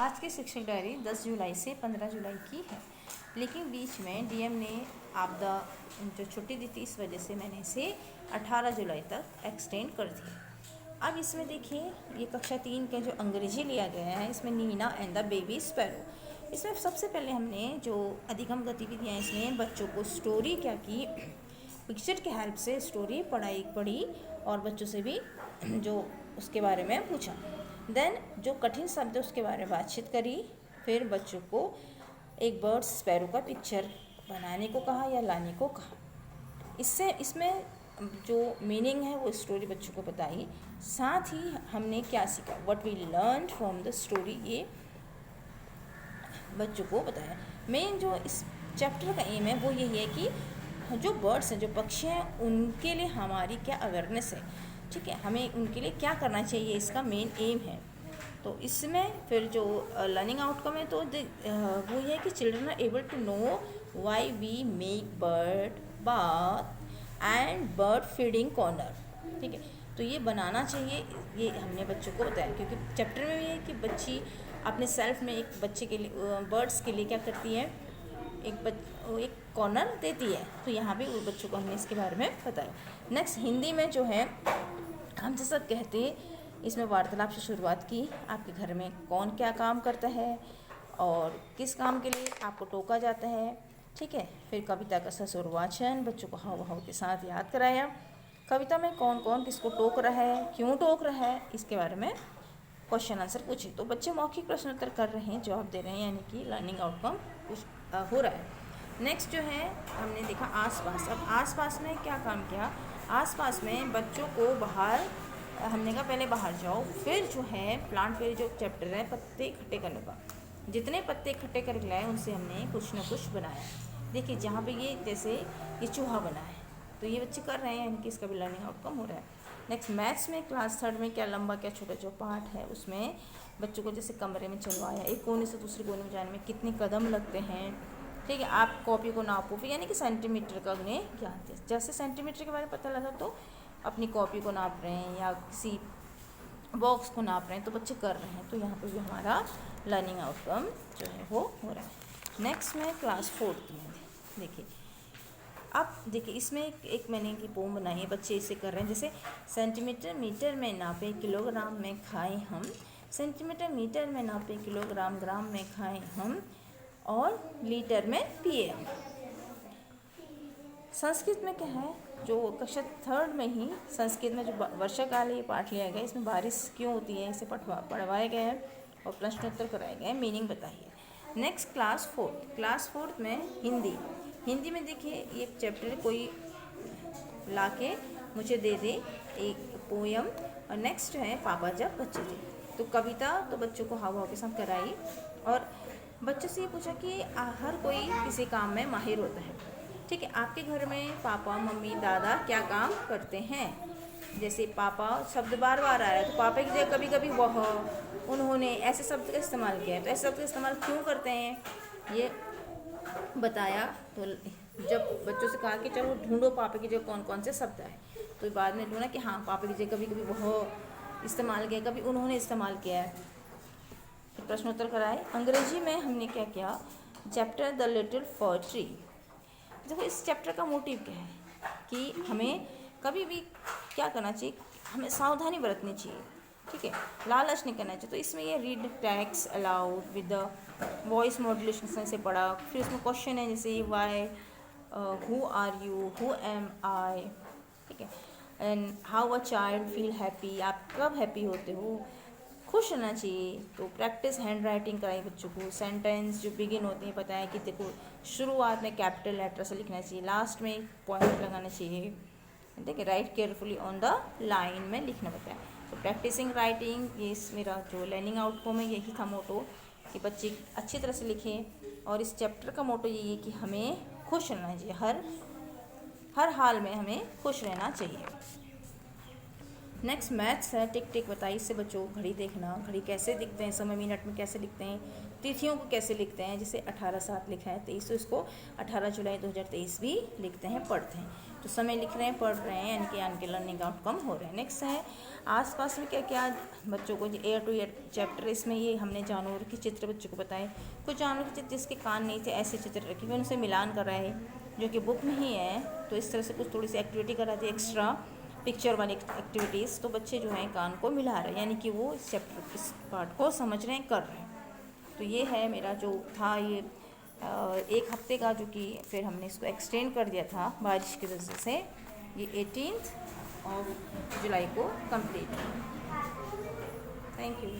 आज की शिक्षक डायरी 10 जुलाई से 15 जुलाई की है, लेकिन बीच में डीएम ने आपदा जो छुट्टी दी थी, इस वजह से मैंने इसे 18 जुलाई तक एक्सटेंड कर दिया। अब इसमें देखिए, ये कक्षा 3 के जो अंग्रेजी लिया गया है, इसमें Neena and the baby sparrow. इसमें सबसे पहले हमने जो अधिगम गतिविधियाँ, इसमें बच्चों को स्टोरी क्या की, पिक्चर के हेल्प से स्टोरी पढ़ी और बच्चों से भी जो उसके बारे में पूछा। देन जो कठिन शब्द है उसके बारे में बातचीत करी। फिर बच्चों को एक बर्ड स्पैरो का पिक्चर बनाने को कहा या लाने को कहा। इसमें जो मीनिंग है वो स्टोरी बच्चों को बताई। साथ ही हमने क्या सीखा, what we learn from the story, ये बच्चों को बताया। मेन जो इस चैप्टर का एम है वो यही है कि जो बर्ड्स हैं, जो पक्षी हैं, उनके लिए हमारी क्या अवेयरनेस है, ठीक है, हमें उनके लिए क्या करना चाहिए, इसका मेन एम है। तो इसमें फिर जो लर्निंग आउटकम है तो वो ये है कि children are able to know why we make bird bath and bird feeding corner, ठीक है। तो ये बनाना चाहिए, ये हमने बच्चों को बताया, क्योंकि चैप्टर में ये है कि बच्ची अपने सेल्फ में एक बच्चे के लिए, बर्ड्स के लिए क्या करती है, एक कॉर्नर देती है। तो यहाँ भी बच्चों को हमने इसके बारे में बताया। नेक्स्ट हिंदी में जो है, हम जैसा कहते हैं, इसमें वार्तालाप से शुरुआत की। आपके घर में कौन क्या काम करता है और किस काम के लिए आपको टोका जाता है, ठीक है। फिर कविता का ससुर वाचन, बच्चों को हाव भाव के साथ याद कराया। कविता में कौन कौन किसको टोक रहा है, क्यों टोक रहा है, इसके बारे में क्वेश्चन आंसर पूछे। तो बच्चे मौखिक प्रश्न उत्तर कर रहे हैं, जवाब दे रहे हैं, यानी कि लर्निंग आउटकम कुछ हो रहा है। नेक्स्ट जो है, हमने देखा आसपास। अब आसपास में क्या काम किया, आसपास में बच्चों को बाहर, हमने कहा पहले बाहर जाओ, फिर जो है प्लांट पे जो चैप्टर है पत्ते इकट्ठे करने का, जितने पत्ते इकट्ठे करके लाए उनसे हमने कुछ ना कुछ बनाया। देखिए जहाँ पे ये जैसे ये चूहा बना है, तो ये बच्चे कर रहे हैं, यानी कि इसका भी लर्निंग आउटकम हो रहा है। नेक्स्ट मैथ्स में क्लास 3 में क्या लंबा क्या छोटा जो पार्ट है, उसमें बच्चों को जैसे कमरे में चलवाया, एक कोने से दूसरे कोने में जाने में कितने कदम लगते हैं, ठीक है। आप कॉपी को नापो, फिर यानी कि सेंटीमीटर का उन्हें ज्ञान थे। जैसे सेंटीमीटर के बारे में पता लगा तो अपनी कॉपी को नाप रहे हैं या किसी बॉक्स को नाप रहे हैं, तो बच्चे कर रहे हैं। तो यहाँ पे भी हमारा लर्निंग आउटकम जो है वो हो रहा है। नेक्स्ट में क्लास 4 में देखिए, अब देखिए इसमें एक मैंने की पोम बनाई है, बच्चे इसे कर रहे हैं। जैसे सेंटीमीटर मीटर में नापे, किलोग्राम में खाएं हम, सेंटीमीटर मीटर में नापे, किलोग्राम ग्राम में खाएं हम, और लीटर में पिए हम। संस्कृत में क्या है, जो कक्षा 3 में ही संस्कृत में जो वर्षा काल ये पाठ लिया गया, इसमें बारिश क्यों होती है, इसे पढ़वाया गया है और प्रश्नोत्तर कराए गए हैं, मीनिंग बताइए। नेक्स्ट क्लास 4 में हिंदी में देखिए, ये चैप्टर कोई लाके मुझे दे दे एक पोयम, और नेक्स्ट है पापा जब बच्चे थे। तो कविता तो बच्चों को हाव भाव के साथ कराई और बच्चों से ये पूछा कि हर कोई किसी काम में माहिर होता है, ठीक है। आपके घर में पापा मम्मी दादा क्या काम करते हैं, जैसे पापा शब्द बार बार आ रहा है, तो पापा की जगह कभी कभी वह, उन्होंने, ऐसे शब्द का इस्तेमाल किया है। तो ऐसे शब्द का इस्तेमाल क्यों करते हैं ये बताया। तो जब बच्चों से कहा कि चलो ढूंढो पापा की जगह कौन कौन से शब्द है, तो बाद में ढूंढा कि हाँ, पापा की जगह कभी कभी वह इस्तेमाल किया, कभी उन्होंने इस्तेमाल किया है। फिर प्रश्नोत्तर कराए। अंग्रेजी में हमने क्या किया, chapter the little for tree. देखो इस चैप्टर का मोटिव क्या है कि हमें कभी भी क्या करना चाहिए, हमें सावधानी बरतनी चाहिए, ठीक है, लालच नहीं करना चाहिए। तो इसमें ये read text aloud with the voice modulation से पढ़ा। फिर इसमें क्वेश्चन है जैसे why, who are you, who am I, ठीक है, and how a child feel happy, आप कब हैप्पी होते हो, खुश रहना चाहिए। तो प्रैक्टिस हैंड राइटिंग कराई बच्चों को। सेंटेंस जो बिगिन होते हैं बताया कि देखो शुरुआत में कैपिटल लेटर से लिखना चाहिए, लास्ट में पॉइंट लगाना चाहिए, ठीक है। Right carefully on the line में लिखना बताया। तो प्रैक्टिसिंग राइटिंग, ये मेरा जो लर्निंग आउटकम है यही था मोटो, कि बच्चे अच्छी तरह से लिखें। और इस चैप्टर का मोटो यही है कि हमें खुश रहना चाहिए, हर हाल में हमें खुश रहना चाहिए। नेक्स्ट मैथ्स है, टिक टिक बताइए। इससे बच्चों को घड़ी देखना, घड़ी कैसे दिखते हैं, समय मिनट में कैसे लिखते हैं, तिथियों को कैसे लिखते हैं, जैसे 18/7 लिखा है 23, तो इसको 18 जुलाई 2023 भी लिखते हैं, पढ़ते हैं। तो समय लिख रहे हैं, पढ़ रहे हैं, यानी कि उनके लर्निंग आउटकम हो रहे हैं। नेक्स्ट है आसपास में क्या क्या बच्चों को A to Z चैप्टर, इसमें ये हमने जानवर के चित्र बच्चों को बताए। कुछ जानवर के चित्र जिसके कान नहीं थे ऐसे चित्र रखे हुए, उनसे मिलान कर रहे हैं जो कि बुक में ही है। तो इस तरह से कुछ थोड़ी सी एक्टिविटी कराती है, एक्स्ट्रा पिक्चर वाली एक्टिविटीज़। तो बच्चे जो हैं कान को मिला रहे हैं, यानी कि वो इस चैप्टर इस पार्ट को समझ रहे हैं, कर रहे हैं। तो ये है मेरा जो था ये एक हफ्ते का, जो कि फिर हमने इसको एक्सटेंड कर दिया था बारिश की वजह से। ये 18 जुलाई को कंप्लीट। Thank you.